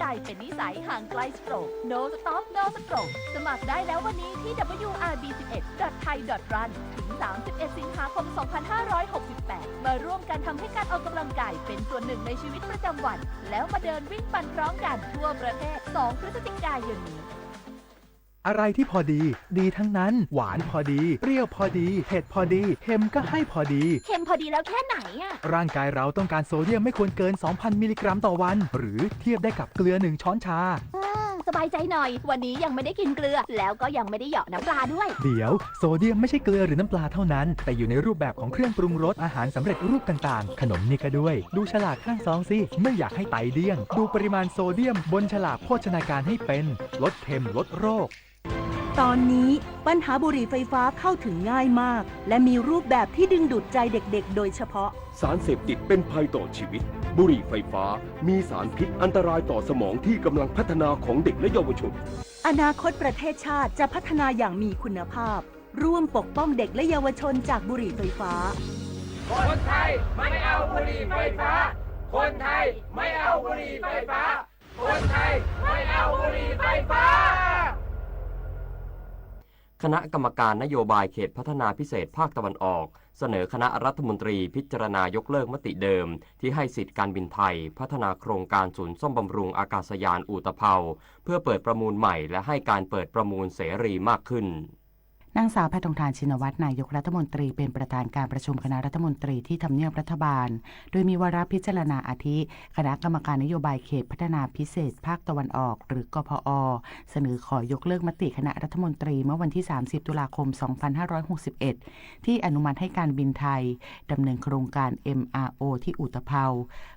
กายเป็นนิสัยห่างไกลสโตรก No Stop No Stroke สมัครได้แล้ววันนี้ที่ wrb11.thai.run ถึง 31 สิงหาคม 2568 มาร่วมกันทำให้การออกกำลังกายเป็นส่วนหนึ่งในชีวิตประจำวัน แล้วมาเดินวิ่งปั่นพร้อมกันทั่วประเทศ 2 พฤศจิกายนนี้ อะไรที่พอดี ดีทั้งนั้น หวานพอดี เปรี้ยวพอดี เผ็ดพอดี เค็มก็ให้พอดี เค็มพอดีแล้วแค่ไหนอะร่างกายเราต้องการโซเดียมไม่ควรเกิน 2,000 มิลลิกรัมต่อวัน หรือเทียบได้กับเกลือ 1 ช้อนชา สบายใจหน่อย วันนี้ยังไม่ได้กินเกลือ แล้วก็ยังไม่ได้เหยาะน้ำปลาด้วย เดี๋ยวโซเดียมไม่ใช่เกลือหรือน้ำปลาเท่านั้น แต่อยู่ในรูปแบบของเครื่องปรุงรสอาหารสำเร็จรูปต่างๆ ขนมนี่ก็ด้วย ดูฉลากข้างซองสิ ไม่อยากให้ไตเดี้ยง ดูปริมาณโซเดียมบนฉลากโภชนาการให้เป็น ลดเค็มลดโรค ตอนนี้ปัญหาบุหรี่ไฟฟ้าเข้าถึงง่ายมาก และมีรูปแบบที่ดึงดูดใจเด็กๆโดยเฉพาะ สารเสพติดเป็นภัยต่อชีวิต บุหรี่ไฟฟ้ามีสารพิษอันตรายต่อสมองที่กำลังพัฒนาของเด็กและเยาวชน อนาคตประเทศชาติจะพัฒนาอย่างมีคุณภาพ ร่วมปกป้องเด็กและเยาวชนจากบุหรี่ไฟฟ้า คนไทยไม่เอาบุหรี่ไฟฟ้า คนไทยไม่เอาบุหรี่ไฟฟ้า คนไทยไม่เอาบุหรี่ไฟฟ้าคณะกรรมการนโยบายเขตพัฒนาพิเศษภาคตะวันออกเสนอคณะรัฐมนตรีพิจารณายกเลิกมติเดิมที่ให้สิทธิการบินไทยพัฒนาโครงการศูนย์ซ่อมบำรุงอากาศยานอุตภเปาเพื่อเปิดประมูลใหม่และให้การเปิดประมูลเสรีมากขึ้นนางสาวแพทองธารชินวัตรนายกรัฐมนตรีเป็นประธานการประชุมคณะรัฐมนตรีที่ทำเนียบรัฐบาลโดยมีวาระพิจารณาอาทิคณะกรรมการนโยบายเขตพัฒนาพิเศษภาคตะวันออกหรือกพอเสนอขอยกเลิกมติคณะรัฐมนตรีเมื่อวันที่30ตุลาคม2561ที่อนุมัติให้การบินไทยดำเนินโครงการ MRO ที่อุตภเปา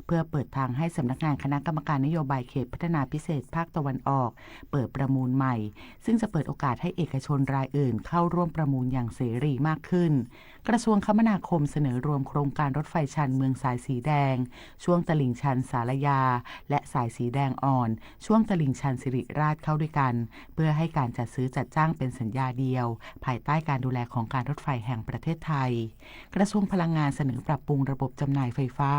เพื่อเปิดทางให้สำนักงานคณะกรรมการนโยบายเขตพัฒนาพิเศษภาคตะวันออกเปิดประมูลใหม่ซึ่งจะเปิดโอกาสให้เอกชนรายอื่นเข้าร่วมประมูลอย่างเสรีมากขึ้นกระทรวงคมนาคมเสนอรวมโครงการรถไฟชันเมืองสายสีแดงช่วงตลิ่งชันสารยาและสายสีแดงอ่อนช่วงตลิ่งชันสิริราชเข้าด้วยกันเพื่อให้การจัดซื้อจัดจ้างเป็นสัญญาเดียวภายใต้การดูแลของการรถไฟแห่งประเทศไทยกระทรวงพลังงานเสนอปรับปรุงระบบจำหน่ายไฟฟ้า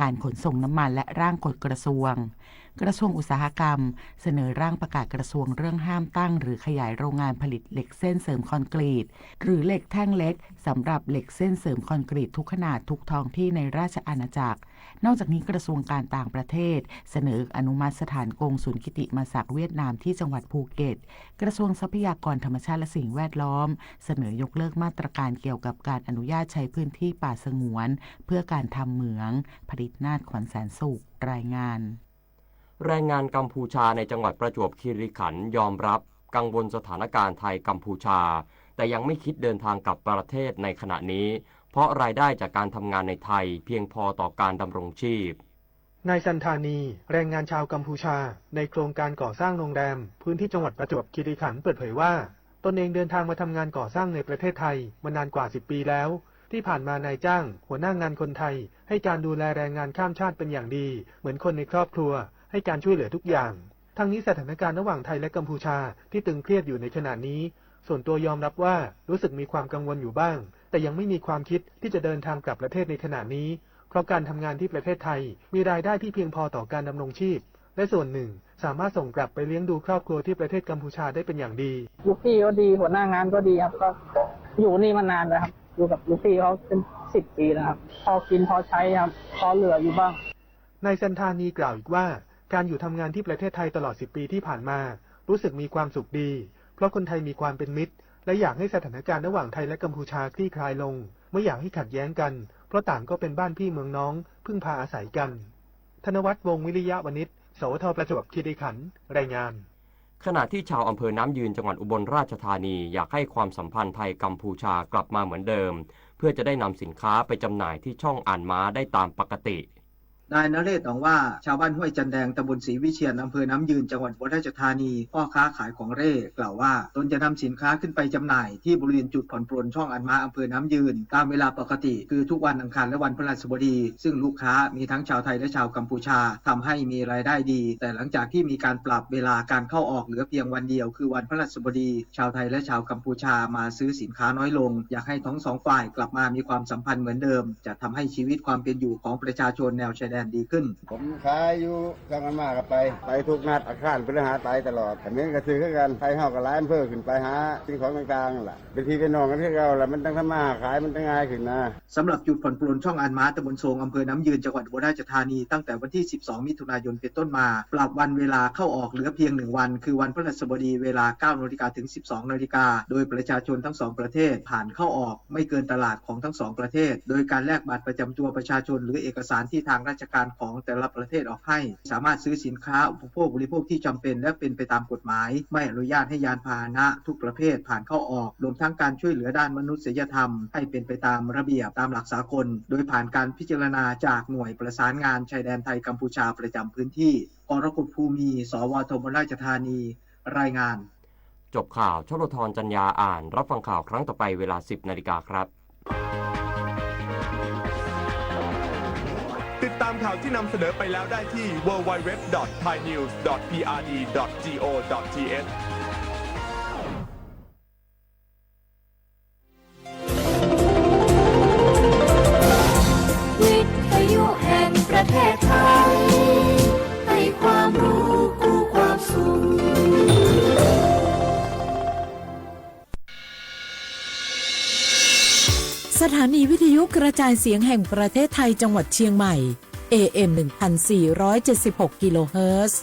การขนส่งน้ำมันและร่างกฎกระทรวงกระทรวงอุตสาหกรรมเสนอร่างประกาศกระทรวงเรื่องห้ามตั้งหรือขยายโรงงานผลิตเหล็กเส้นเสริมคอนกรีตหรือเหล็กแท่งเล็กสำหรับเหล็กเส้นเสริมคอนกรีตทุกขนาดทุกท้องที่ในราชอาณาจักรนอกจากนี้กระทรวงการต่างประเทศเสนออนุมัติสถานกงสุลกิติมศักดิ์เวียดนามที่จังหวัดภูเก็ตกระทรวงทรัพยากรธรรมชาติและสิ่งแวดล้อมเสนอยกเลิกมาตรการเกี่ยวกับการอนุญาตใช้พื้นที่ป่าสงวนเพื่อการทำเหมืองผลิตนาฏขวัญแสนสุขรายงานแรงงานกัมพูชาในจังหวัดประจวบคีรีขันธ์ยอมรับกังวลสถานการณ์ไทยกัมพูชาแต่ยังไม่คิดเดินทางกลับประเทศในขณะนี้เพราะรายได้จากการทำงานในไทยเพียงพอต่อการดำรงชีพนายสันธานีแรงงานชาวกัมพูชาในโครงการก่อสร้างโรงแรมพื้นที่จังหวัดประจวบคีรีขันธ์เปิดเผยว่าตนเองเดินทางมาทำงานก่อสร้างในประเทศไทยมานานกว่า10 ปีแล้วที่ผ่านมานายจ้างหัวหน้างานคนไทยให้การดูแลแรงงานข้ามชาติเป็นอย่างดีเหมือนคนในครอบครัวให้การช่วยเหลือทุกอย่างทั้งนี้สถานการณ์ระหว่างไทยและกัมพูชาที่ตึงเครียดอยู่ในขณะนี้ส่วนตัวยอมรับว่ารู้สึกมีความกังวลอยู่บ้างแต่ยังไม่มีความคิดที่จะเดินทางกลับประเทศในขณะนี้เพราะการทำงานที่ประเทศไทยมีรายได้ที่เพียงพอต่อการดำรงชีพและส่วนหนึ่งสามารถส่งกลับไปเลี้ยงดูครอบครัวที่ประเทศกัมพูชาได้เป็นอย่างดีลูกพี่ก็ดีหัวหน้างานก็ดีครับก็อยู่นี่มานานแล้วครับอยู่กับลูกพี่เขาเป็น10 ปีแล้วครับพอกินพอใช้ครับพอเหลืออยู่บ้างนายสันธานีกล่าวอีกว่าการอยู่ทำงานที่ประเทศไทยตลอด10 ปีที่ผ่านมารู้สึกมีความสุขดีเพราะคนไทยมีความเป็นมิตรและอยากให้สถานการณ์ระหว่างไทยและกัมพูชาคลี่คลายลงไม่อยากให้ขัดแย้งกันเพราะต่างก็เป็นบ้านพี่เมืองน้องพึ่งพาอาศัยกันธนวัฒน์ วงศ์วิริยะวณิช สวท.ประจวบคีรีขันธ์รายงานขณะที่ชาวอำเภอน้ำยืนจังหวัดอุบลราชธานีอยากให้ความสัมพันธ์ไทยกัมพูชากลับมาเหมือนเดิมเพื่อจะได้นำสินค้าไปจำหน่ายที่ช่องอ่านม้าได้ตามปกติ นายนเรศ หนองว่าชาวบ้านห้วยจันแดงตำบลศรีวิเชียรอำเภอน้ำยืนจังหวัดอุบลราชธานีพ่อค้าขายของเร่กล่าวว่าตนจะนำสินค้าขึ้นไปจำหน่ายที่บริเวณจุดผ่อนปลนช่องอันมาอำเภอน้ำยืนตามเวลาปกติคือทุกวันอังคารและวันพฤหัสบดีซึ่งลูกค้ามีทั้งชาวไทยและชาวกัมพูชาทำให้มีรายได้ดีแต่หลังจากที่มีการปรับเวลาการเข้าออกเหลือเพียงวันเดียวคือวันพฤหัสบดีชาวไทยและชาวกัมพูชามาซื้อสินค้าน้อยลงอยากให้ทั้งสองฝ่ายกลับมามีความสัมพันธ์เหมือนเดิมจะทำให้ชีวิตความเป็นอยู่ของประชาชนแนวชายแด นดีขึ้น ผมขายอยู่จังหวัดมากกับไปทุกนัดอาคารพฤหัสไปตลอดแต่เม้นกระซื้อกันไปเฮากับร้านเพิ่มขึ้นไปหาสิ่งของต่างๆล่ะเป็นที่เป็นน้องกันที่เราแหละมันต้องทำมาขายมันต้องง่ายขึ้นนะสำหรับจุดผ่อนปลนช่องอันม้าตำบลโซงอำเภอน้ำยืนจังหวัดอุบลราชธานีตั้งแต่วันที่12มิถุนายนเป็นต้นมาปรับวันเวลาเข้าออกเหลือเพียง1วันคือวันพฤหัสบดีเวลา 9 นาฬิกาถึง 12 นาฬิกาโดยประชาชนทั้ง2ประเทศผ่านเข้าออกไม่เกินตลาดของทั้ง2ประเทศโดยการแลกบัตรประจำตัวประชาชนหรือเอกสารที่ทางราชการของแต่ละประเทศออกให้สามารถซื้อสินค้าอุปโภคบริโภคที่จำเป็นและเป็นไปตามกฎหมายไม่อนุญาตให้ยานพาหนะทุกประเภทผ่านเข้าออกรวมทั้งการช่วยเหลือด้านมนุษยธรรมให้เป็นไปตามระเบียบตามหลักสากลโดยผ่านการพิจารณาจากหน่วยประสานงานชายแดนไทยกัมพูชาประจำพื้นที่กรกฎภูมิ สวทอุบลราชธานีรายงานจบข่าวชลธรจัญญาอ่านรับฟังข่าวครั้งต่อไปเวลา 10 นาฬิกาครับติดตามข่าวที่นำเสนอไปแล้วได้ที่ www.thainews.prd.go.thวิทยุแห่งประเทศไทยให้ความรู้คู่ความสุขสถานีวิทยุกระจายเสียงแห่งประเทศไทยจังหวัดเชียงใหม่ AM 1476 กิโลเฮิรตซ์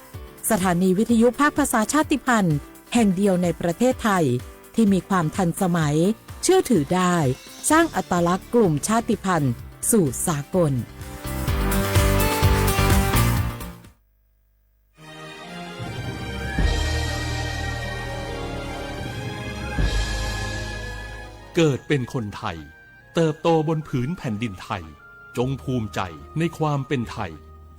สถานีวิทยุภาคภาษาชาติพันธุ์แห่งเดียวในประเทศไทยที่มีความทันสมัยเชื่อถือได้สร้างอัตลักษณ์กลุ่มชาติพันธุ์สู่สากลเกิดเป็นคนไทยเติบโตบนผืนแผ่นดินไทยจงภูมิใจในความเป็นไทย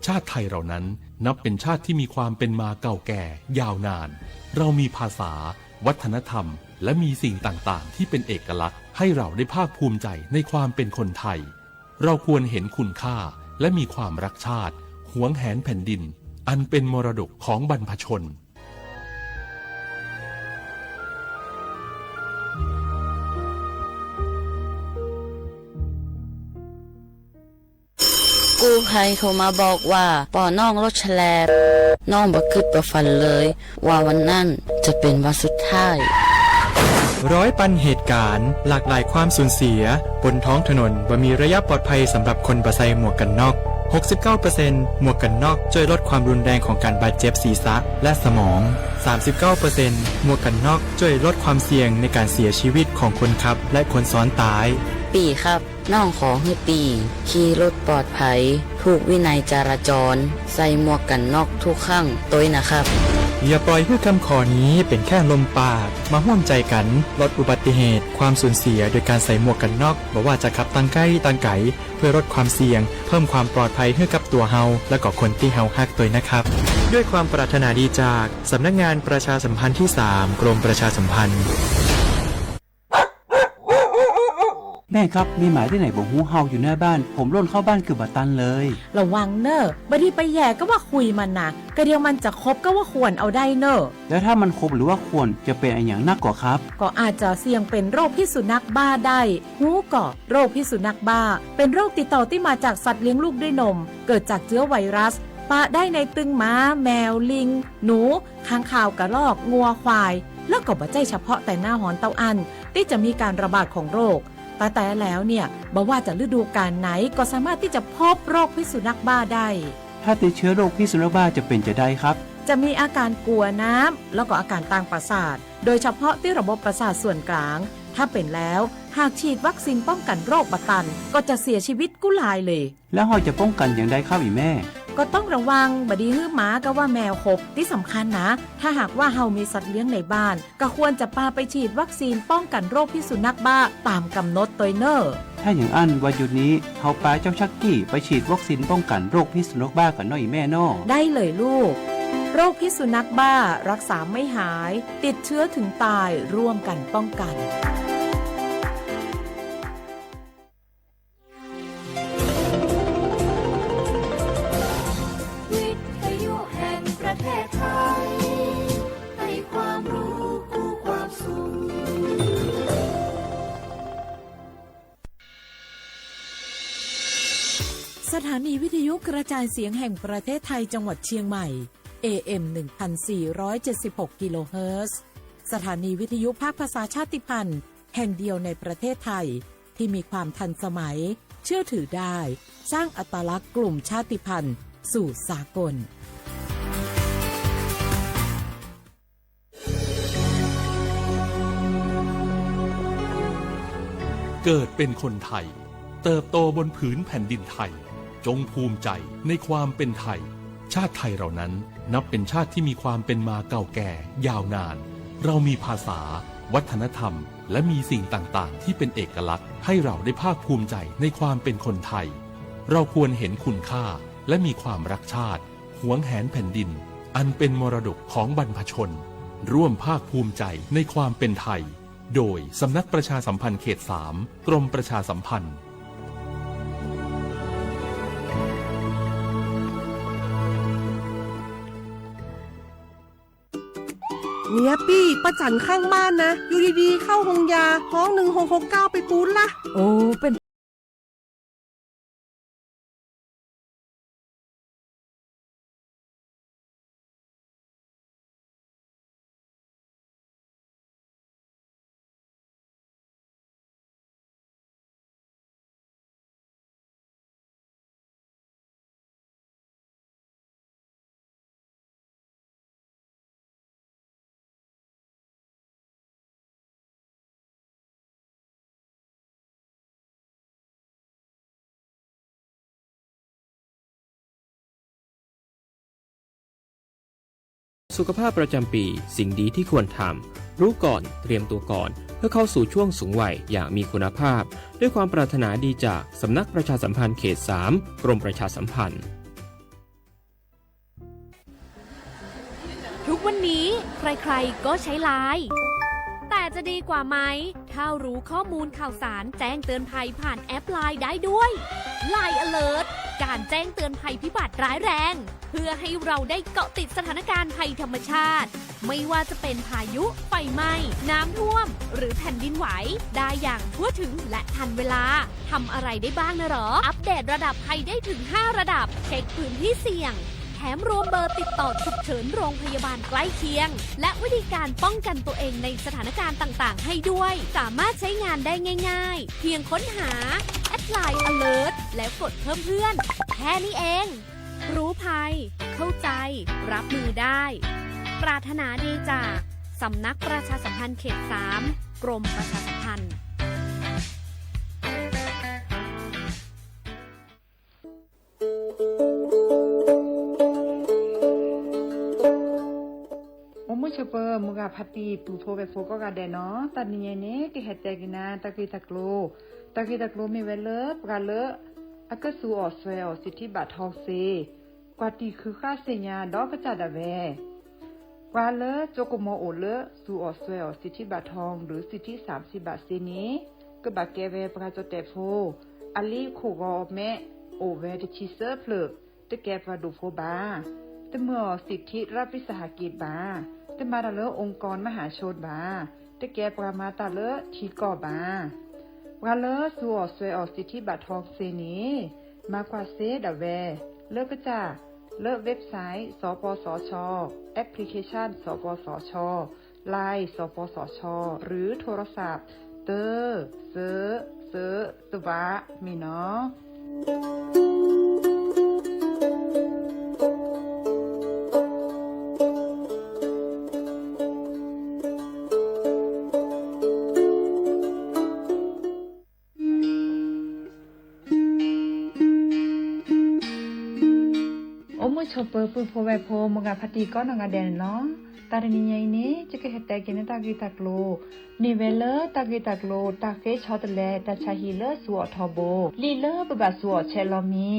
ชาติไทยเรานั้นนับเป็นชาติที่มีความเป็นมาเก่าแก่ยาวนานเรามีภาษาวัฒนธรรมและมีสิ่งต่างๆที่เป็นเอกลักษณ์ให้เราได้ภาคภูมิใจในความเป็นคนไทยเราควรเห็นคุณค่าและมีความรักชาติหวงแหนแผ่นดินอันเป็นมรดกของบรรพชนกู้ภัยโทรมาบอกว่าปอน้องรถแฉลบน้องบ่คิดบ่ฝันเลยว่าวันนั้นจะเป็นวันสุดท้ายร้อยปันเหตุการณ์หลากหลายความสูญเสียบนท้องถนนบ่มีระยะปลอดภัยสำหรับคนบ่ใส่หมวกกันน็อก 69% หมวกกันน็อกช่วยลดความรุนแรงของการบาดเจ็บศีรษะและสมอง 39% หมวกกันน็อกช่วยลดความเสี่ยงในการเสียชีวิตของคนขับและคนซ้อนท้ายปีครับน้องขอให้ปีขี่รถปลอดภัยถูกวินัยจราจรใส่หมวกกันน็อกทุกครั้งตัวนะครับอย่าปล่อยให้คำขอนี้เป็นแค่ลมปากมาร่วมใจกันลดอุบัติเหตุความสูญเสียโดยการใส่หมวกกันน็อกบ่ว่าจะขับตั้งใกล้ตั้งไกลเพื่อลดความเสี่ยงเพิ่มความปลอดภัยให้กับตัวเฮาและก็คนที่เฮาฮักตัวนะครับด้วยความปรารถนาดีจากสำนักงานประชาสัมพันธ์ที่ 3 กรมประชาสัมพันธ์แม่ครับมีหมายที่ไหนบอกหูเฮาอยู่หน้าบ้านผมร่นเข้าบ้านคือบัตันเลยระวังเนอะบางทีไปแย่ก็ว่าคุยมันนะกระเดียวมันจะคบก็ว่าควรเอาได้เนอะแล้วถ้ามันคบหรือว่าควรจะเป็นอะไรอย่างนักกว่าครับก็อาจจะเสี่ยงเป็นโรคพิษสุนัขบ้าได้หูก่อโรคพิษสุนัขบ้าเป็นโรคติดต่อที่มาจากสัตว์เลี้ยงลูกด้วยนมเกิดจากเชื้อไวรัสปะได้ในตึงม้าแมวลิงหนูค้างคาวกระรอกงัวควายแล้วก็บ่ใจเฉพาะแต่หน้าหอนเต้าอันที่จะมีการระบาดของโรคแต่แล้วเนี่ยบ่ว่าจะฤดูกาลไหนก็สามารถที่จะพบโรคพิษสุนัขบ้าได้ถ้าติดเชื้อโรคพิษสุนัขบ้าจะเป็นจะได้ครับจะมีอาการกลัวน้ำแล้วก็อาการทางประสาทโดยเฉพาะที่ระบบประสาทส่วนกลางถ้าเป็นแล้วหากฉีดวัคซีนป้องกันโรคบะตันก็จะเสียชีวิตกุหลายเลยแล้วเราจะป้องกันอย่างไรครับอีแม่ก็ต้องระวังบดีฮื้อหมาก็ว่าแมวครบที่สำคัญนะถ้าหากว่าเฮามีสัตว์เลี้ยงในบ้านก็ควรจะพาไปฉีดวัคซีนป้องกันโรคพิษสุนัขบ้าตามกำหนดตัวเนอร์ถ้าอย่างอันวันหยุดนี้เฮาพาเจ้าชักกี้ไปฉีดวัคซีนป้องกันโรคพิษสุนัขบ้ากันหน่อยแม่นอได้เลยลูกโรคพิษสุนัขบ้ารักษาไม่หายติดเชื้อถึงตายร่วมกันป้องกันสถา นีวิทยุกระจายเสียงแห่งประเทศไทยจังหวัดเชียงใหม่ AM 1476 กิโลเฮิรตซ์สถานีวิทยุภาคภาษาชาติพันธุ์แห่งเดียวในประเทศไทยที่มีความทันสมัยเชื่อถือได้สร้างอัตลักษณ์กลุ่มชาติพันธุ์สู่สากลเกิดเป็นคนไทยเติบโตบนผืนแผ่นดินไทยจงภูมิใจในความเป็นไทยชาติไทยเรานั้นนับเป็นชาติที่มีความเป็นมาเก่าแก่ยาวนานเรามีภาษาวัฒนธรรมและมีสิ่งต่างๆที่เป็นเอกลักษณ์ให้เราได้ภาคภูมิใจในความเป็นคนไทยเราควรเห็นคุณค่าและมีความรักชาติหวงแหนแผ่นดินอันเป็นมรดกของบรรพชนร่วมภาคภูมิใจในความเป็นไทยโดยสำนักประชาสัมพันธ์เขต 3 กรมประชาสัมพันธ์เนี่ยปี้ประจันข้างบ้านนะอยู่ดีๆเข้าห้องยาห้อง1669ไปปูนละโอ้เป็นสุขภาพประจำปีสิ่งดีที่ควรทำรู้ก่อนเตรียมตัวก่อนเพื่อเข้าสู่ช่วงสูงวัยอย่างมีคุณภาพด้วยความปรารถนาดีจากสำนักประชาสัมพันธ์เขต 3 กรมประชาสัมพันธ์ทุกวันนี้ใครๆก็ใช้ไลน์แต่จะดีกว่าไหมถ้ารู้ข้อมูลข่าวสารแจ้งเตือนภัยผ่านแอปไลน์ได้ด้วย Line Alert การแจ้งเตือนภัยพิบัติร้ายแรงเพื่อให้เราได้เกาะติดสถานการณ์ภัยธรรมชาติไม่ว่าจะเป็นพายุไฟไหม้น้ำท่วมหรือแผ่นดินไหวได้อย่างทั่วถึงและทันเวลาทำอะไรได้บ้างนะหรออัปเดตระดับภัยได้ถึง5ระดับเช็คพื้นที่เสี่ยงแถมรวมเบอร์ติดต่อฉุกเฉินโรงพยาบาลใกล้เคียงและวิธีการป้องกันตัวเองในสถานการณ์ต่างๆให้ด้วยสามารถใช้งานได้ง่ายๆเพียงค้นหา Line Alert แล้วกดเพิ่มเพื่อนแค่นี้เองรู้ภัยเข้าใจรับมือได้ปรารถนาดีจากสำนักประชาสัมพันธ์เขต 3 กรมประชาสัมพันธ์ชเปอร์มุกาพัตีปูโพเวโฟก็กาเดเนาะตัดนี้เนี่ยที่เฮตกินาตะกีตะโกลมีเวลปกาเลอากสูออสเวลสิทธิบัตรทองเซกว่าตีคือค่าเสียดอกกระจัดาเวกว่าเลโจโกโมโอเลสูออสเวลสิทธิบัตรทองหรือสิทธิ30บาทเซนี้ก็บาเกเวปกาโจเตโฟอลีโคกอเมโอเวตชิเซอร์เพลตะแกปาดูโฟบาตะเมื่อสิทธิรัฐวิสาหกิจบาตะมาตะเลองค์กรมหาชนบาตะแกปรามาตะเลทีก่อบาวาเลสัวสวยออกสิทธิบัตรทองเซนี้มากกว่าเซดาเวเลิกก็จะเลิกเว็บไซต์สปสช.แอปพลิเคชันสปสช.ไลน์สปสช.หรือโทรศัพท์เตอเซตวะมีเนาะชอปเปอร์ปูโพเวโพมกาพัตีก็นงาเดนเนาะตาเรนียัยนี้จะเกิดแต่กินตากีตาโกลนิเวลตากีตาโกลตาเฟชอตเลตาชาฮิเลสัวทอโบลีเลบะสัวเชลอมี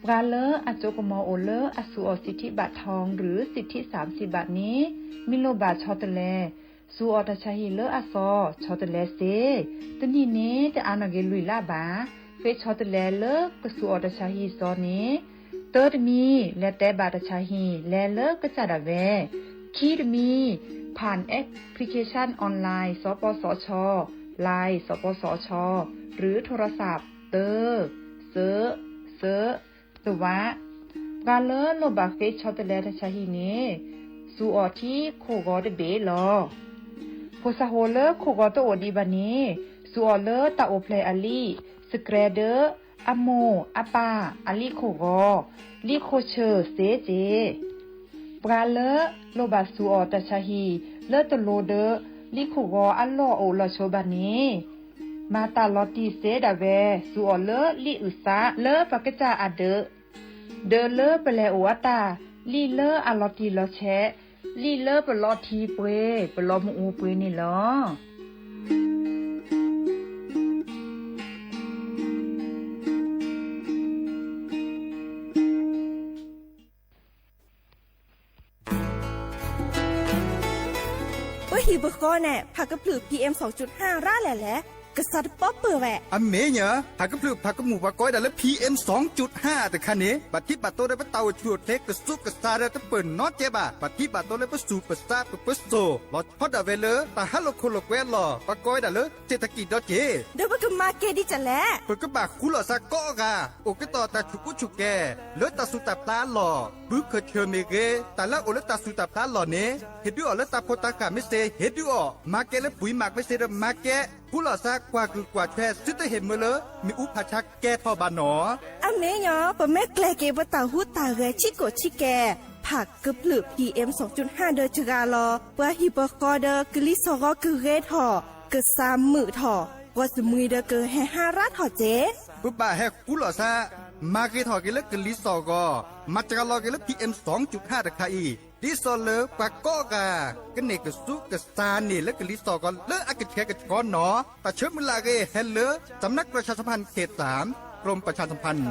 ปราเลอโจกมอโอเลอสัวสิทธิบัตรทองหรือสิทธิ30บาทนี้มิโลบาชอตเลสัวตาชาฮิเลอซอชอตเลเซตนี้นี้จะอานเกลุยลาบาเฟชอตเลเลกสัวตาชาฮิซอนี้เติร์ดมีและแต่บาตชาฮีและเลิกก็จะดาเวคีดมีผ่านแอปพลิเคชันออนไลน์สปสช.ไลน์สปสช.หรือโทรศัพท์เตอเซ เซตัวว่าปราเลอโลบาเฟชอตเลทชาฮีเนสูออที่โคกอเดเบลอโพซาโฮเลโคกอตโอดีบานีสูออเลตาโอเพลอาลีสเกรเดอร์อะโมอะปาอาลีโคกอลีโคเชอร์เซเจปราเลอโลบาสูออตชาฮีเลตโลเดอลีโคกออัลลอโอลอโชบานีมาตาลอตีเซดาเวสูออเลลีอุซาเลปากจาอะเดเดเลเปเลโอวตาลีเลอะลอตีลอแชลีเลเปลอทีเปเปลอมูเปนี่ลอฮีบก็แน่ผักกระปลือ PM 2.5 ร่าแหละกษัตริย์ป๊อปเปอร์แวะอเมเนอะผักกระปลือผักกระหมูผักก้อยแต่ละ PM 2.5 แต่คันนี้บัดที่บัดโตได้ปะเตาชวดเล็กกระซุกกระซาได้ตะเปิ่นน็อตเจ็บบัดที่บัดโตได้ปะสูปะซาปะโซลอดพอดเวเลตาฮัลโลโคโลแควลอปะก้อยแต่ละเศรษฐกิจดอเจเดี๋ยวก็มาเกดิจันแหละเปิดกระบะคุลอซาก็กะโอกต่อตาชุกุชุแกเลตาสุตับตาหล่อบึกเคเชเมเกแต่ละโอเลตาสุตับตาหล่อเนเฮ็ดด้วยอเลตาโพตากะไม่เซเฮ็ดด้วยมาเกและปุ๋ยหมักไม่เซมาเกผู้หล่อซากว่าคือกว่าแท้ซึตเห็นมื้อเลมีอุปชักแก่ทอบานหนออเมยอปะแม่แกลเกบตาหูตาเรชิโกชิแกผักกระปลือ PM 2.5 เดอจกาลอว่าฮิปโคเดอกลิซอรอกึเรทอกึซามมือทอว่าสมุยเดอกึแฮฮาราทอเจปุ๊บบ่าแฮกุหล่อซามาเกทอกิเลกลิซอกอมาจกาลอกิเล PM 2.5 ตะคาอีดิซอเลปากก็กะกะเนกสุกะซานี่และกลิซอกอเลอะกะแชกะกอนหนอตะเชิมมลาเกเฮเลสำนักประชาสัมพันธ์เขต3กรมประชาสัมพันธ์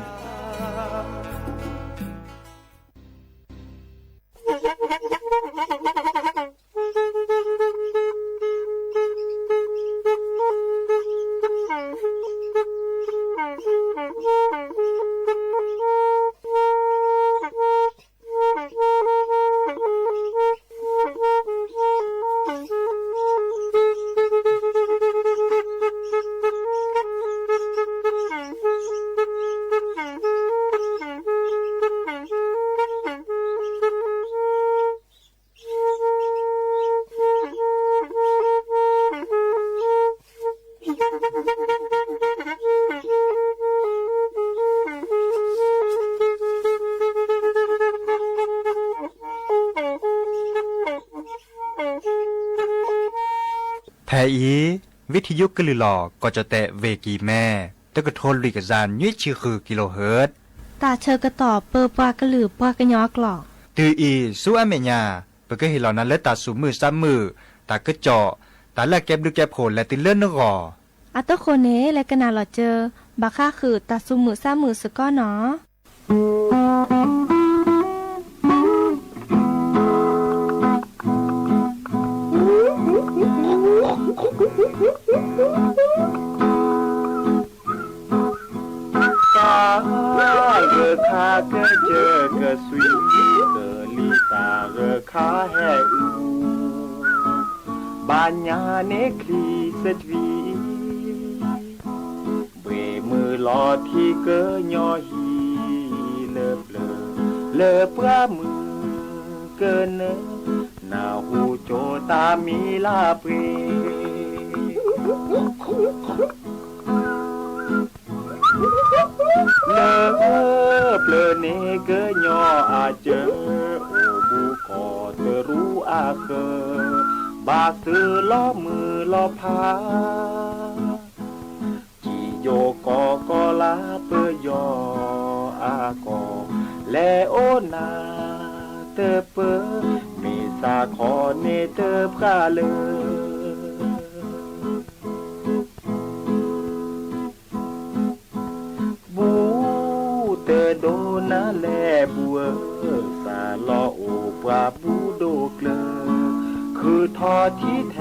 แท้อีวิทยุกลือหลอก็จะแตะเวกีแม่ตะกะโทนลิกจานยี่ชื่อคือกิโลเฮิรตซ์ตาเชอกระต่อเปอปากระหลือปากระยอกหลอกตืออีสู้อเมญาเปก็เห็นเหล่านั้นและตาสูมือซ้ำมือตากระเจาะตาละแก็บดึกแก็บโผล่และติเลื่อนนกออัตโคเนและกนาหลอเจอบาค่าคือตาสูมือซ้ำมือสก้อเนาะเรคาเกเจอกะสุยเกลิตาเรคาแฮอูบานญาเนคลีสตวีเบมือลอที่เกยอฮีเลเปลเลเปื้อมือเกินเนนาหูโจตามีลาเปเลเปลเนเกยออาเจอโอบูกอเตรู้อาเคบาสือล้อมือล้อพาจีโยกอกอลาเปยออากอและโอนาเตเปเมสาคอเนเตพราเลบูเตโดนาแลบัวสาลอโอปราบูโดเกลคือทอที่แท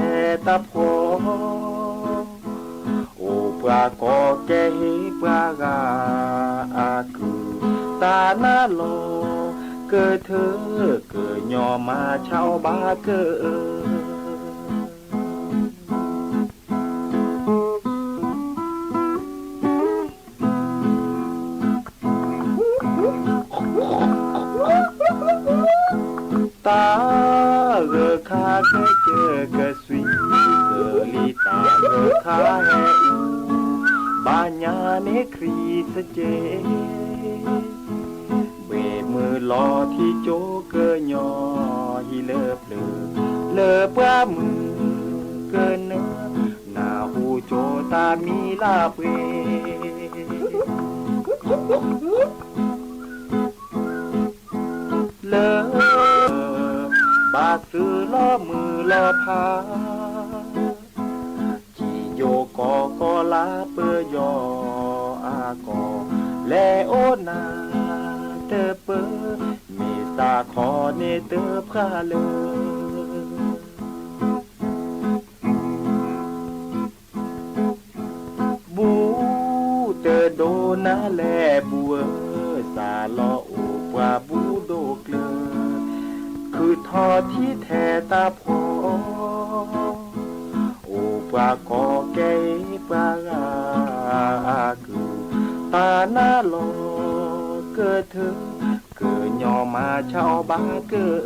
ตะพอโอปรากอแกเฮปรากาอาคือตาหน้าโลเกิดเธอเกิดยอมาเช่าบาเกิด เกอคาเกอเจอเกอสวีเกอลีตาเกอคาแฮอูบาญาเนครีสเจเบมือลอที่โจเกอยอฮิเลอเปลือเลอปะมือเกอเนอหน้าหูโจตามีลาเปเลอบาซื้อล้อมือล้อพาจีโยกอกอลาเปยออากอและโอนาเตเปเมสาคอเนเตพราเลบูเตโดนาแลบัวสาลอโอปาบูโดเกลคือทอที่แทตาพอโอปากอแกปาคือตาหน้าลอเกิดเธอเกิดยอมาชาวบ้าเกิด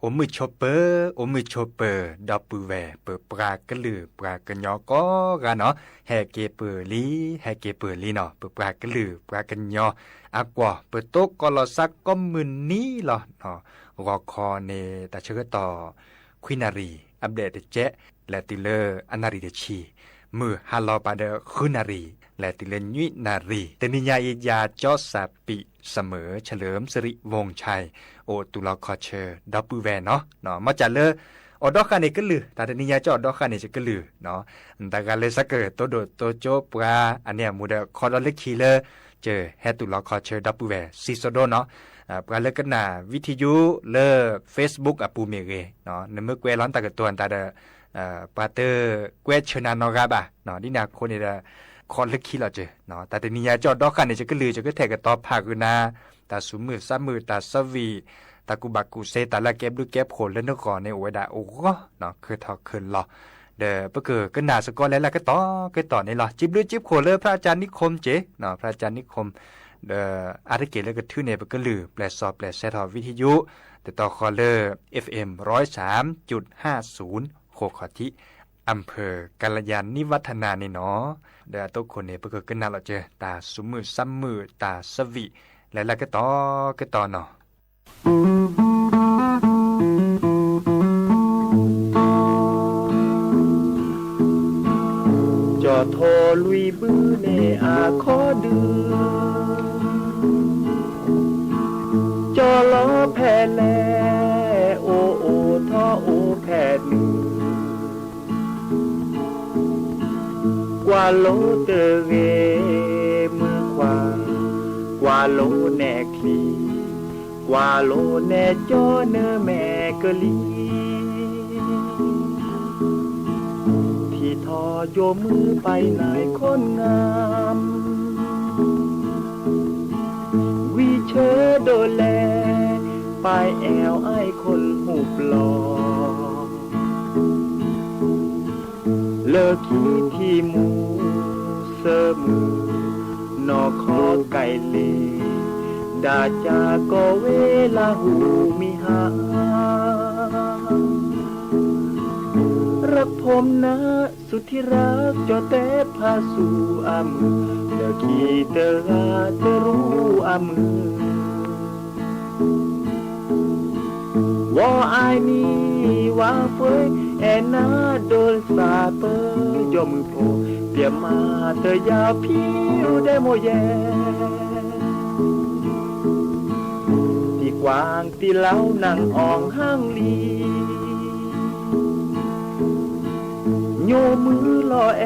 โอมือชอปเปอร์โอมือชอปเปอร์ดอปูแวเปิดปลากระลือปลากระยอก็กันเนาะแฮเกเปอร์ลีแฮเกเปอร์ลีเนาะเปิดปลากระลือปลากระยออากว่าเปิดโต๊ะก็รอซักก็มึนนี้หรอเนาะรอคอเนตาเชกต่อควินารีอัปเดตเจและติเลอร์อนาริเดชีมือฮาลอปาเดคุนารีและติเลยุยนารีเตนิยาอิยาจอสาปิเสมอเฉลิมสิริวงชัยโอตุลาคอเชอร์ดับปูแวเนาะมาจากเลอดอกคาเนก็ลือแต่เตนิยาจอดอกคาเนจะก็ลือเนาะแต่การเลสักเกิดตัวโดดตัวโจปลาอันเนี้ยมูเดคอร์เล็กคีเลเจอแฮตุลาคอเชอร์ดับปูแวซิโซโดเนาะปลาเล็กกันหนาวิทยุเลเฟซบุ๊กอะปูเมเกเนาะในเมื่อเกวร้อนตะกับตัวแต่เดปาเตอร์เกวชนานอกาบะเนาะที่นาคนเนี่ยคอนเล็กขี้เราเจอเนาะแต่เดี๋ยวนี้จอดดอกกันเนี่ยจะก็ลือจะก็แทกกับตอผักนะแต่สูมือซ้ำมือแต่สวีแต่กูบักกูเซแต่ละเก็บดูเก็บผลแล้วนึกก่อนในโอ้ยด่าโอ้ก็เนาะคือทอคืนหรอเด้อเพื่อเกิดก็หนาสกอแล้วก็ต่อในหรอจิบลือจิบโขเลยพระอาจารย์นิคมเจเนาะพระอาจารย์นิคมเด้ออาร์ตเกตแล้วก็ทื่อเนี่ยเพื่อก็ลือแปลสอบแปลเซทอวิทยุแต่ต่อคอเลอร์ FM 103.50 โคขอที่อำเภอกัลยาณิวัฒนานี่เนาะเดี๋ยวทุกคนเนี่ยเพื่อกันน่าเราเจอตาสุมือซ้ำมือตาสวิและก็ต่อเนาะจอโทลุยบื้อเนอาขอดือจอล้อแผ่แลโอท่อโอแผ่นือกว่าโลเตเวมือขวากว่าโลแนคลีกว่าโลแนจอเนแม่กะลีที่ทอโยมือไปนายคนงามวิเชโดแลปลายแอวไอ้คนหูปลอเลิกคิดที่หมูเสมือนอคอไก่เลดาจาก็เวลาหูมิหารักผมนะสุดที่รักจอแต่พาสู่อามือเลิกคิดเตอเตรู้อามือว่าไอ้นี่ว่าเฟยแอนนาโดนสาเปยอมือโผล่เตรียมมาเตยาผิวได้โมแยที่กวางที่เล้านั่งอ่องห้างลีโยมือรอแอ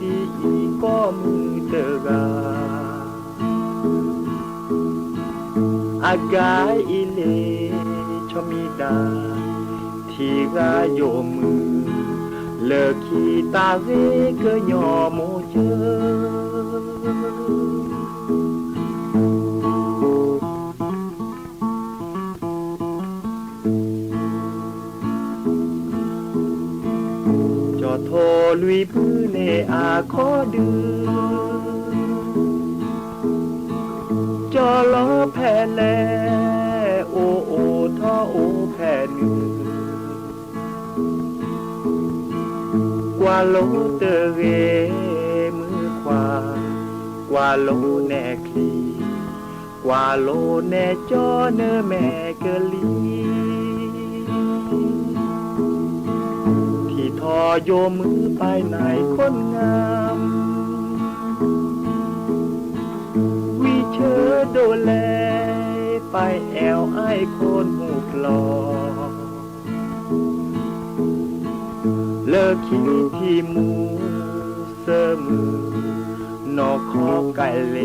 ดีอีก็มือเตกาอากายอิเลชมิดาที่กาโยมือเลิกขีตาเวกยอโมเจอ ลุยพื้นเนอาขอดื้อจอล้อแผ่แลโอโอท่อโอแผ่เนื้อกว่าโลเตเรมือขวากว่าโลแน่คลีกว่าโลแน่จอเนอแม่เกลีที่ทอโยมือไปไหนคนงามวิเชอโดแลไปแอวไอ้คนหูกลอเลิกคิดที่มูเสมอนอกคอไก่เล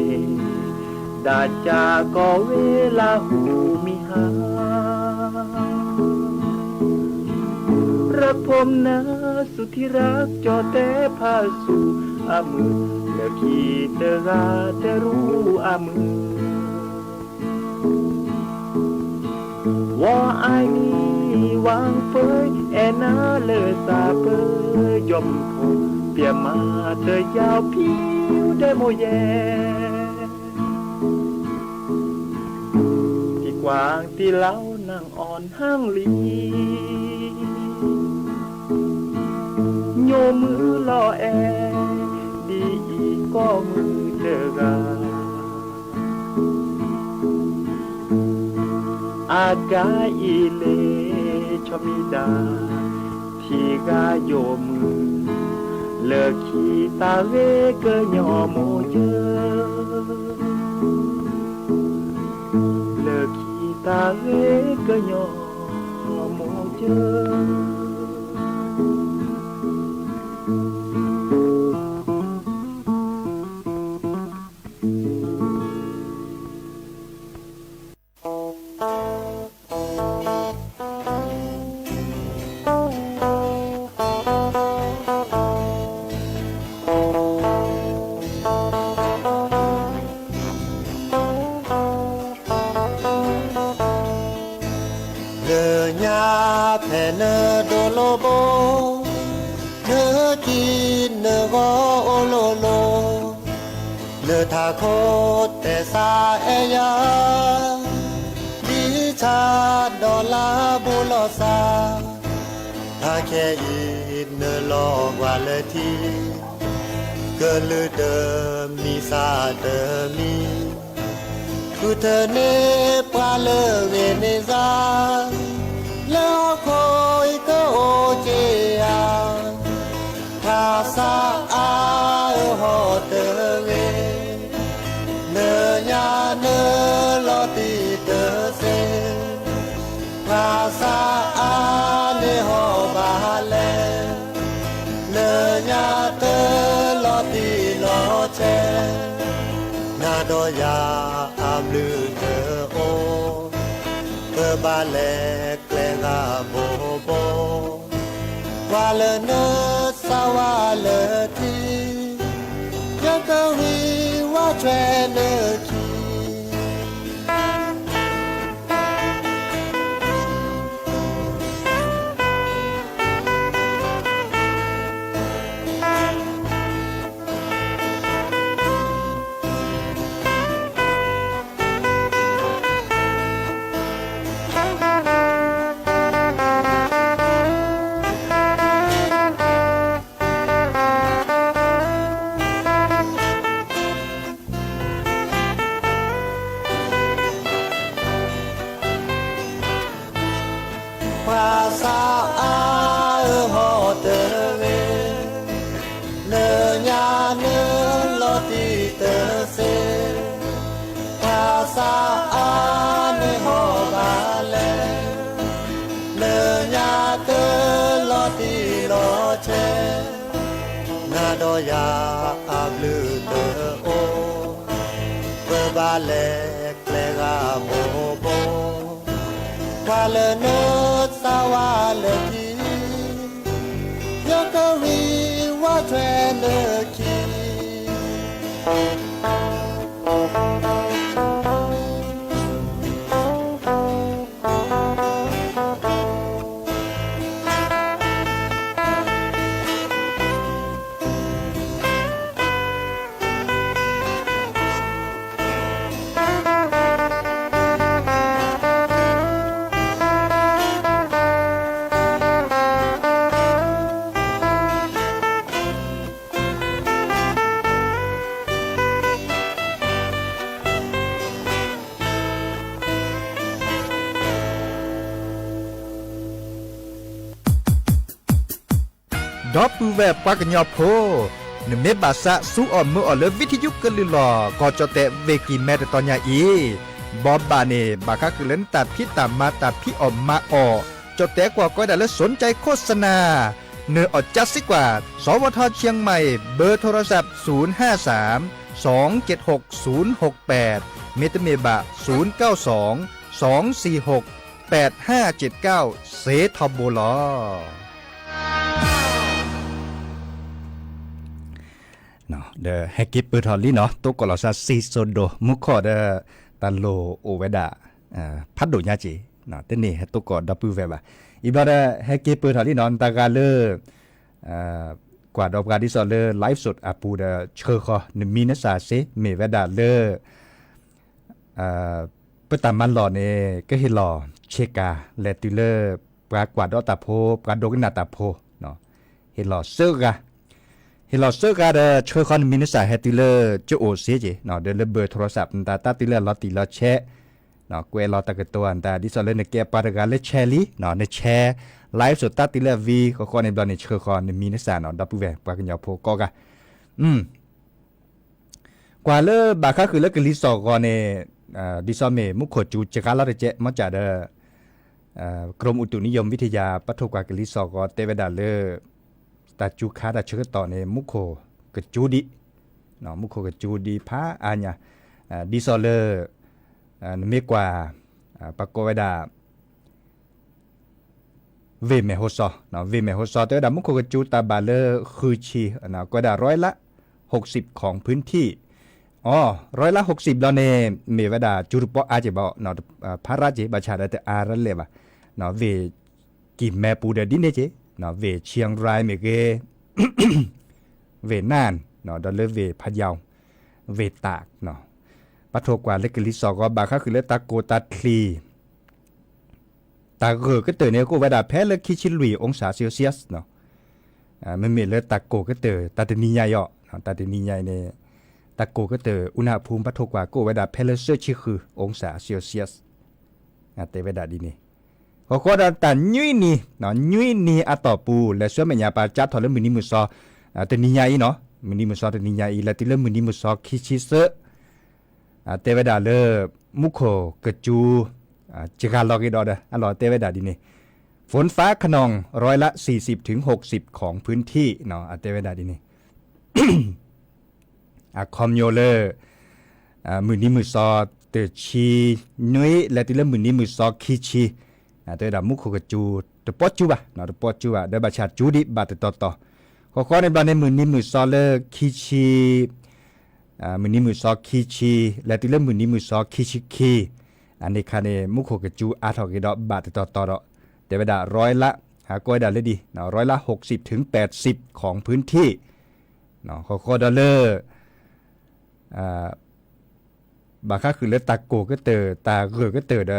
ดาจาก็เวลาหูมิหารักผมนะสุดที่รักจอแต่พาสู่อามือเลิกคิดเตอราแต่รู้อามือว่าไอ้นี่วางเฟยแอนาเลอซาเปยยมโคเปียมาเธอยาวผิวได้โมแยที่กวางที่เล้านั่งอ่อนห้างลีโยมือรอแอดีอีกก็มือเดกาอากาอีเลชมิดาที่กาโยมือเลิกขีตาเวเกยอโมเจเลิกขีตาเวเกยอโมเจทาโคแต่สาเอยาดิชาดอลาบุลอซาถ้าแค่อีเนลอกว่าเลยทีเกินลือเดิมมีซาเดิมมีกูเธอเนปาเลเวเนซาแล้วคอยก็โอเจียภาษาอาโฮเตเวเนยาเนลอติเตเซภาษาอาเนโฮบาเลเนยาเตลอติลอเชนาโดยาอามลือเตโอเตบาเลเกลงาโบโบวาเลเนสาวาเลทียะกะวีว่าแทเนคีนาโดยาอาบลือเตโอเบบาเลกเลกาโบโบวาเลเนสาวาเลทียะกะวีว่าแทเนคี เ ดอปูแวปากญอโพนเมบาสะสู้ออมมืออเลวิทยุกลือลอก็จะแต่เวกีแม่ตอนยาอีบอบบาเนบาคาคือเล่นตัดพี่ตามมาตัดพี่ออมมาออจะแต่กว่าก็ได้และสนใจโฆษณาเนื้ออดจัดสิกว่าสวทเชียงใหม่เบอร์โทรศัพท์053 276 068เมตเมบะ092 246 8579เซทอมโบลอเนาะเดอแฮกิปเปอร์ทอลลี่เนาะตัวกอลซาซีโซโดมุขอเดอตันโลโอเวดาพัดโดญาจีเนาะเตนี่ตัวกอดับเบิลเวบะอีบาดาแฮกิปเปอร์ทอลลี่นอนตากาเลกว่าดอกกาดิซอเลไลฟ์สดอาปูเดเชอคอนมีนซาเซเมเวดาเลเปตามันหล่อเนก็เฮหล่อเชกาเลติเลปรากว่าดอตาโพปราดกนาตาโพเนาะเฮหล่อเซกาเฮลอเซอร์กาเดเชอร์คอนมินิสาเฮติเลอร์จะโอเสียจีเนาะเดลเบอร์โทรศัพท์ตาตาติเลอร์ลอติลอแชเนาะกวยลอตะกตัวตาดิซอเลนเกปาร์กาเลแชลีเนาะในแชไลฟ์สดตาติเลอร์วีก็คอนในบลอนในเชอร์คอนมินิสาเนาะดับเบิลแวปากญาโพกอกะกว่าเลอบาคาคือเลกลิสอก่อนในดิซอเมมุขจูจกาลาเรเจมจ่าเดกรมอุตุนิยมวิทยาปฐกว่ากลิสอกอเตเวดาเลตาจูคาดาเชิดต่อในมุโคกจูดิเนาะมุโคกจูดีพาอาญาดิซอเลนเมกว่าปากโกเวดาเวเมโฮซอเนาะเวเมโฮซอเตวดามุโคกจูตาบาเลคือชีเนาะก็ได้60%ของพื้นที่60%แล้วเนเมเวดาจูรุปอาเจบเนาะพาราเจบาชาดาเตอารันเลบะเนาะเวกิแมปูเดดินเนเจเนาะเวเชียงรายเมเก เวน่านเนาะดอลเลเวพะเยาเวตากเนาะปะโทกว่าเลกลิซอก็บาคาคือเลตาโกตาคลีตาเกอก็เตอเนี่ยก็เวดาแพ้เลคิชิลุยองศาเซลเซียสเนาะมันมีเลตาโกก็เตอตาเตนีใหญ่เนาะตาเตนีใหญ่เนี่ยตาโกก็เตออุณหภูมิปะโทกว่าก็เวดาแพ้เลเซอร์ชิคือองศาเซลเซียสเตเวดาดีนี่ก็ได้แต่ยุยนี่เนาะยุยนี่อะต่อปูและส่วนมันยาปาจัดถอดแล้วมือนี้มือซอตะนิยายเนาะมือนี้มือซอตะนิยายและที่เริ่มมือนี้มือซอคิชิเซเตเวดาเลมุโคกจูจิกาลอกิดอเดอลอเตเวดาดีนี่ฝนฟ้าขนอง40-60%ของพื้นที่เนาะเตเวดาดีนี่ คอมโยเลมือนี้มือซอเตชีนุยและที่เริ่มมือนี้มือซอคิชิตัวดามุขกจูตัวปอจูบะเนาะตัวปอจูบะเดบาชาจูดิบาตต่อขอในบานในมือนี้มือซอเลคิชิมือนี้มือซอคิชิและที่เริ่มมือนี้มือซอคิชิคีอันนี้คันเนี่ยมุขกจูอาทอกิดอบาตต่อเดบดาก็ได้เลยดีเนาะ60-80%ของพื้นที่เนาะขอดอลเลอร์บาค่าคือเลตาโกก็เตอตาเกอก็เตอเด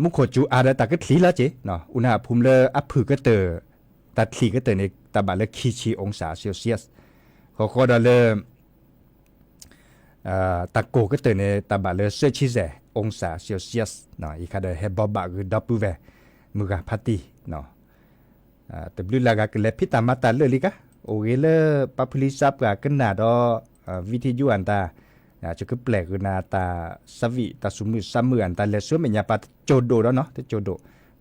มุขจูอาดตาก็ทีละเจเนาะอุณหภูมิเลอัพผือก็เตอตัดทีก็เตอในตาบาเลคีชีองศาเซลเซียสขอดอลเลอร์ตาโกก็เตอในตาบาเลเซชิเซองศาเซลเซียสเนาะอีกาเดเฮบอบะคือดับเบิลเวมุกาพัตติเนาะแต่บลูลากาเกเลพิตามาตาเลลิกะโอเกเลปัพลิซับกากันนาดอวิทยุอันตาจะคือแปลกคือนาตาสวิตาสุมือซ้ำมืออันตาเลส่วนมันยาปาโจโดแล้วเนาะแต่โจโด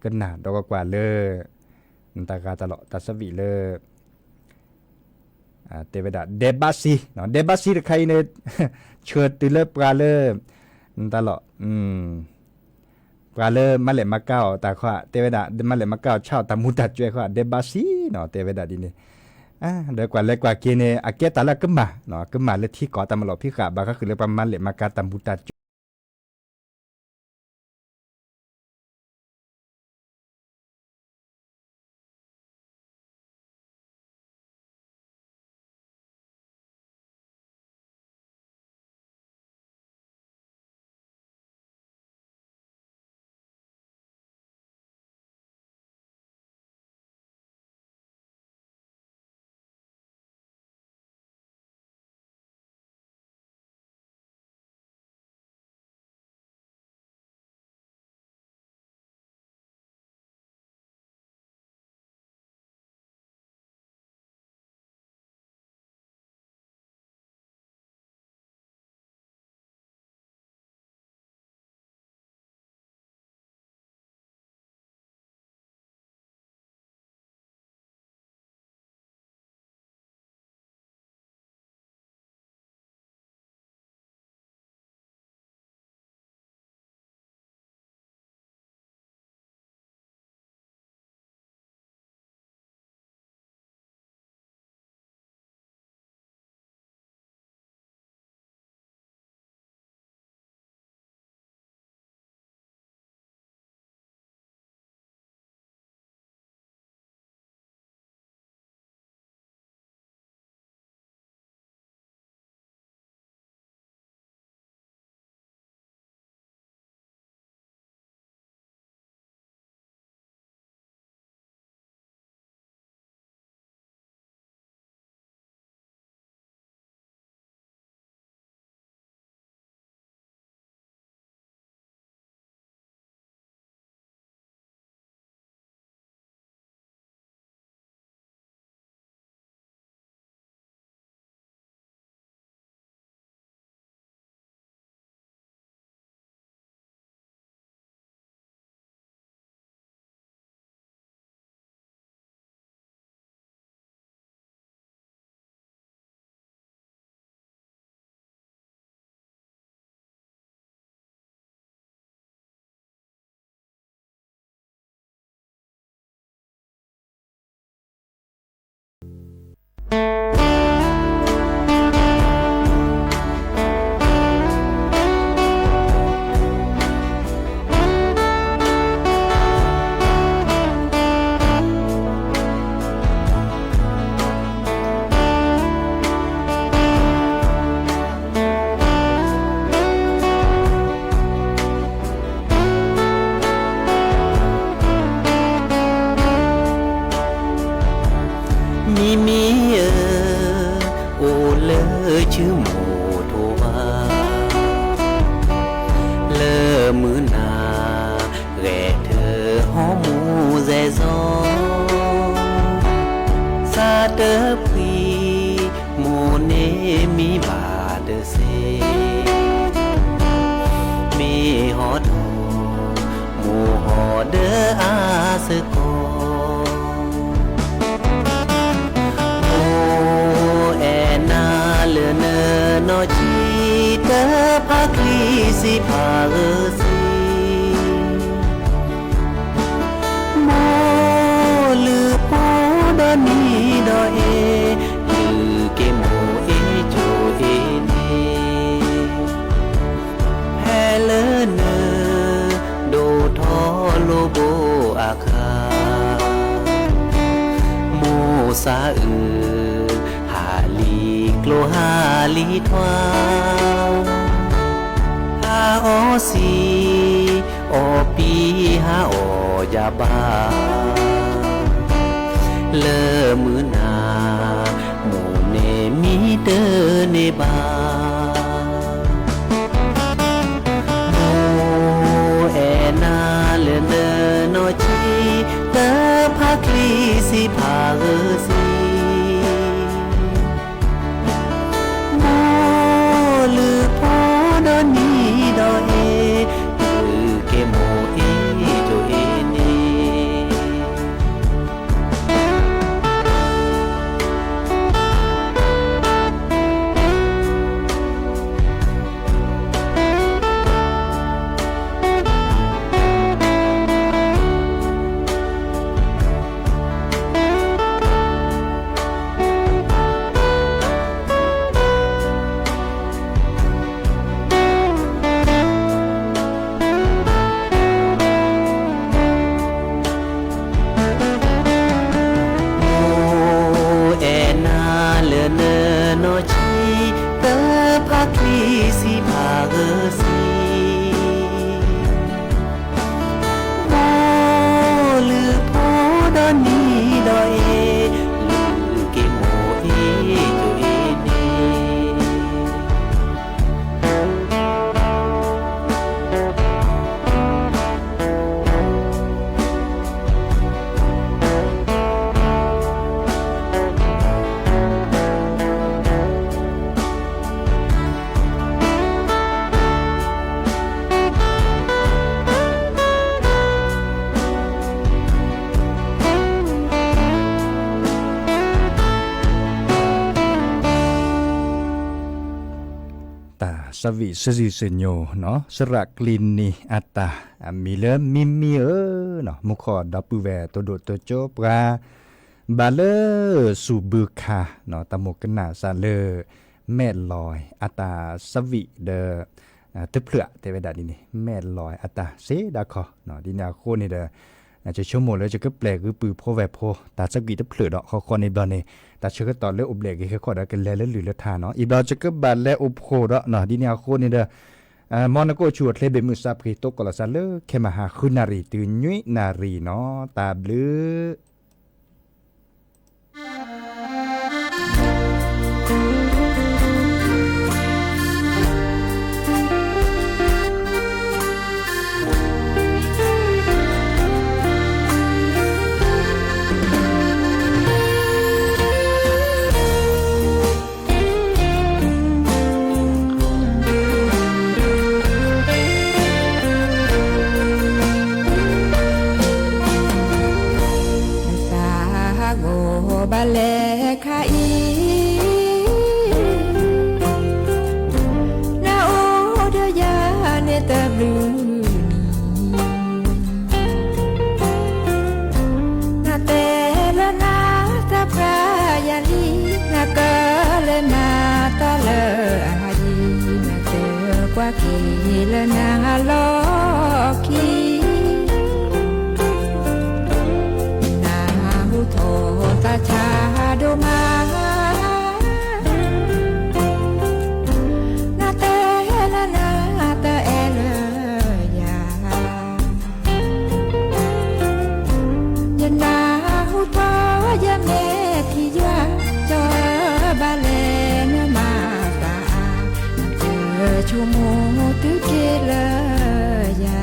กันนาดอกกว่าเลยนันตากาตลอดตาสวิเลยเตเวดาเดบัสซีเนาะเดบัสซีใครเนี่ยเชิดติเลปลาเลนันตลอดปลาเลมาเลมาเก้าตาขวาเตเวดามาเลมาเก้าเช่าตามุตัดช่วยขวาเดบัสซีเนาะเตเวดาดีนี่เดี๋ยวกว่าเล็กกว่าเกเนอาเกตาละกึมมาเนาะกึมมาเลยที่เกาะตามหลอกพี่ขาบาก็คือเลยประมาณเลมากาตามบุตา ซอซาเตอพรีโมเนมีบาเดเซมีฮอดโมฮอเดอาสโกโอเอนาเลเนโนจีเตพาคลีสิพาเอซีโมลือโปดอนีดอเอลือเกโมเอโจเอเนแฮเลเนโดทอโลโบอาคาโมซาหาลีโกลหาลีทวาฮาโอซีโอปีฮาโอยาบาเลอมือนาโมเนมีเตเนบาโมเอนาเลเนโนจีเตพาคลีสิพาเอซีโมลือโพดอนีดอเอลือเกโมเอโจเอเนสวิสซิเซโยเนาะสระกลินนี่อัตตามีเลมิมีเนาะมุขอดับปูแวตัวโดดตัวโจปราบาเลสูบือคาเนาะตะมกกันนาซาเลแม่ลอยอัตตาสวิเดตึบเปลือเทวดานี่แม่ลอยอัตตาเซดาคอเนาะดินาโคนี่เดจะชั่วโมงแล้วจะก็แปลกคือปือโพแวโพตาสวิตึบเปลือดอกคอในบลอนี่ตาเชื่อก็ตอนเลืออุบเล็กคือขอดกันแล้วหรือละทาเนาะอีบลอจะก็บาดแล้วอุบโคดเนาะดินาโคนี่เดมอนโกชวดเลเบมุซาพริโตกอลาซาเลเคมาหาคุนารีตือนุยนารีเนาะตาบลือบาเลคาอีนาโอเดยาเนตบลูนาเตละนาตาพรายาลีนาเกเลนาตาเลอายีนาเตกว่ากีละนาโลกีโทตาชาดูมานาเตละนาเตเอเลยายานาหูทอยาเมที่ยาจอบาเลนมาตาเจอชูโมตุเกเลยยา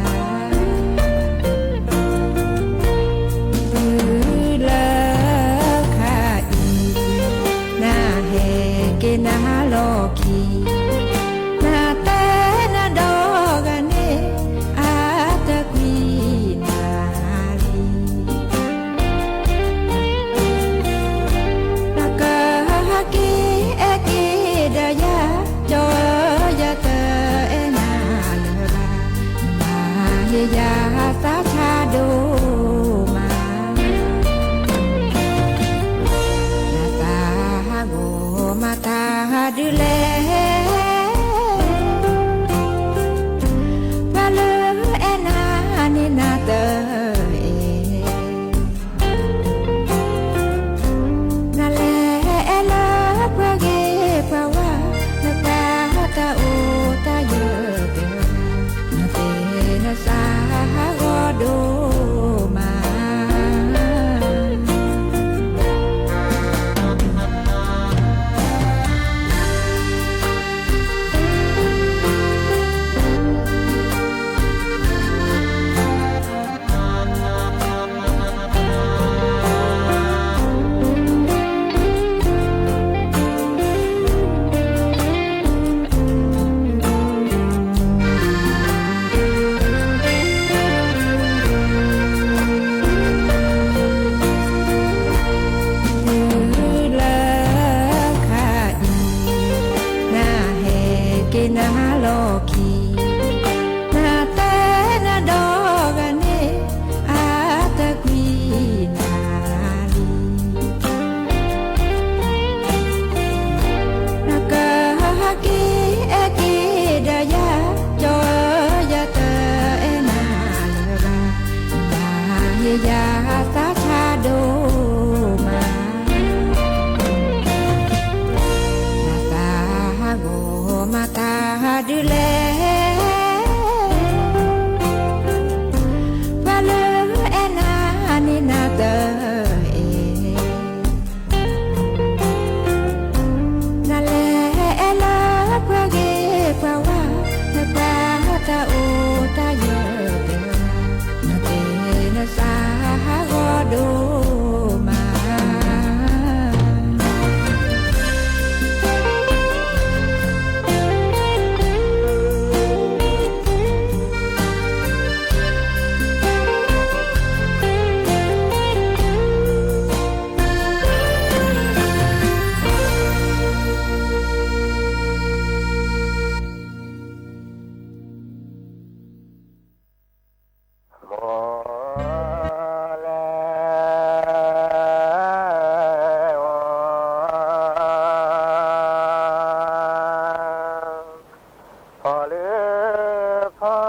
พอพ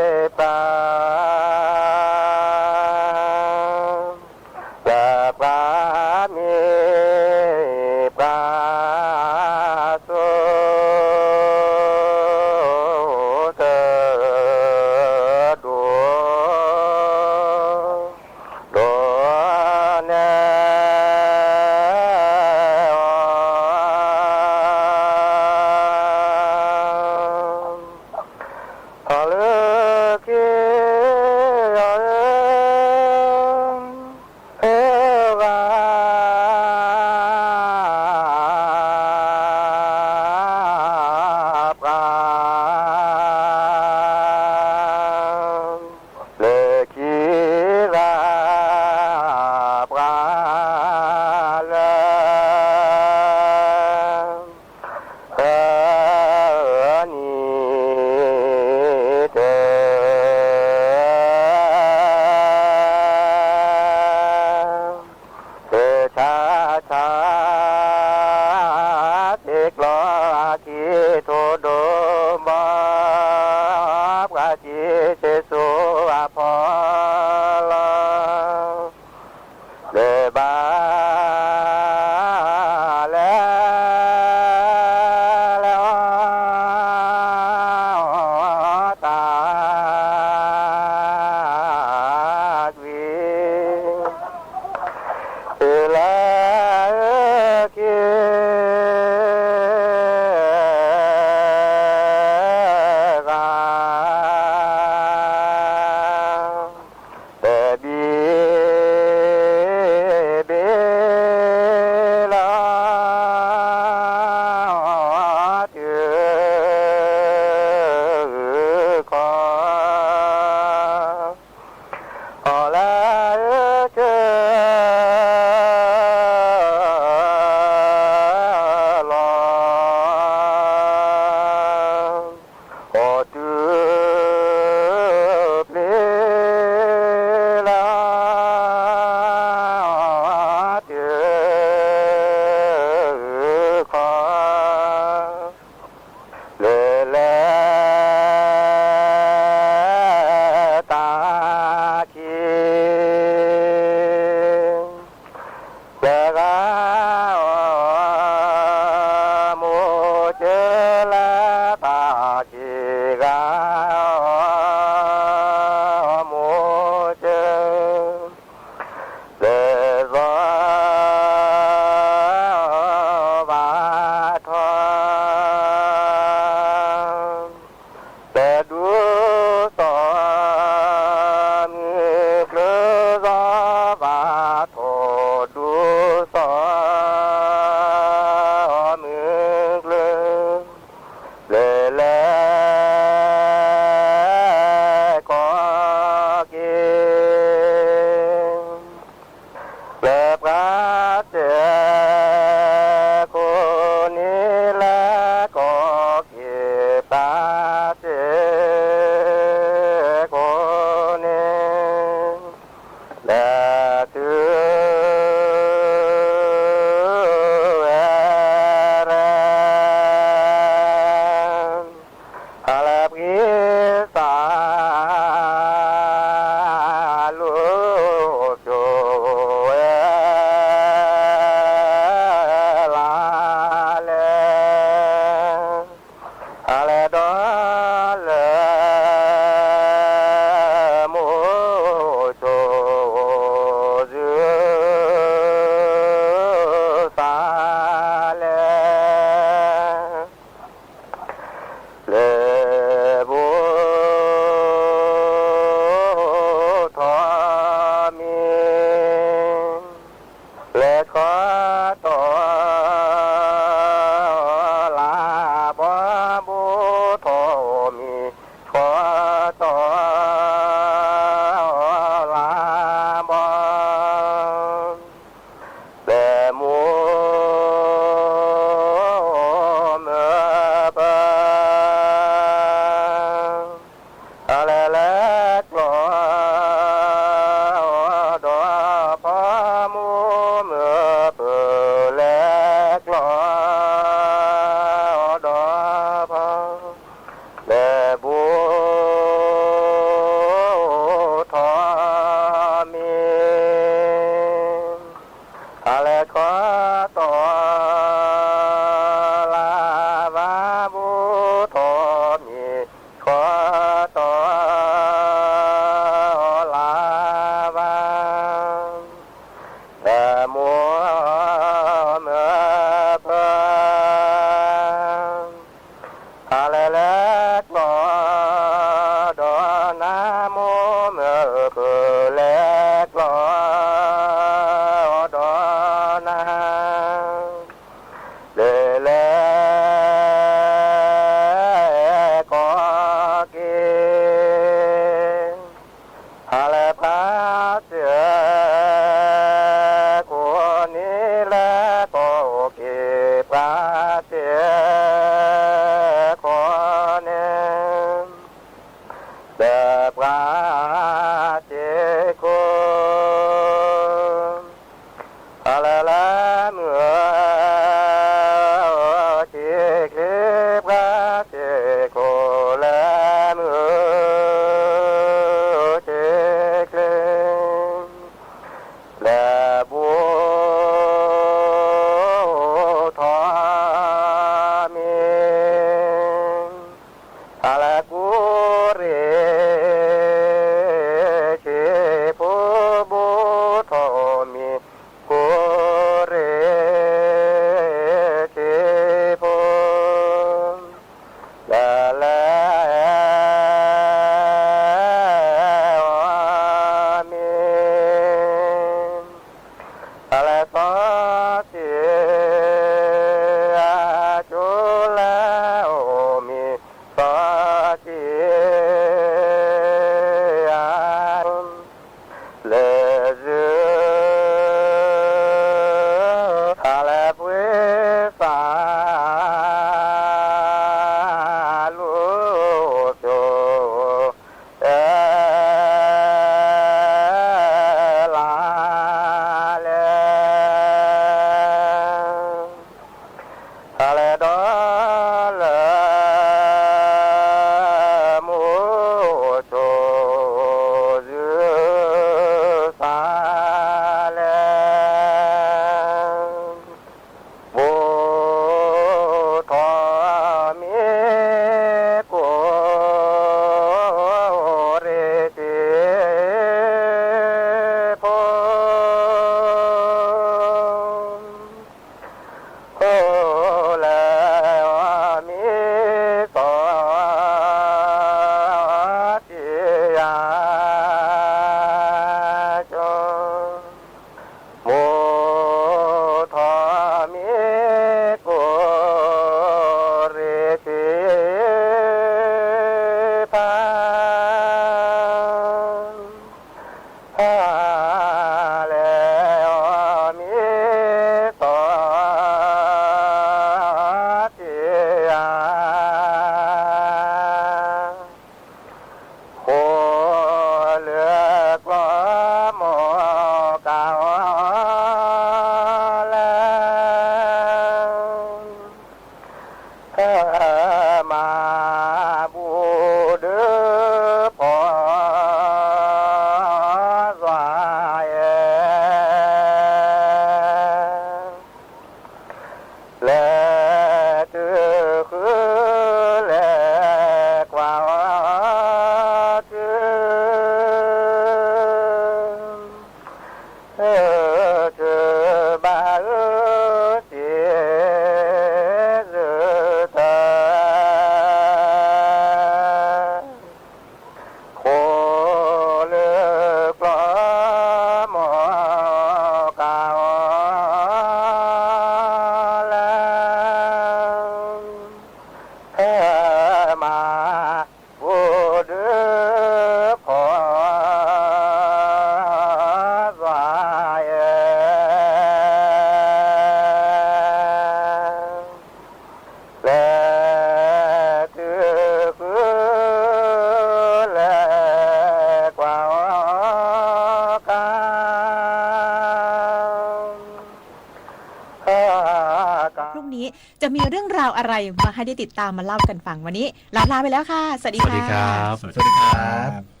จะมีเรื่องราวอะไรมาให้ได้ติดตามมาเล่ากันฟังวันนี้ลาไปแล้วค่ะสวัสดี สวัสดีครับ สวัสดีครับ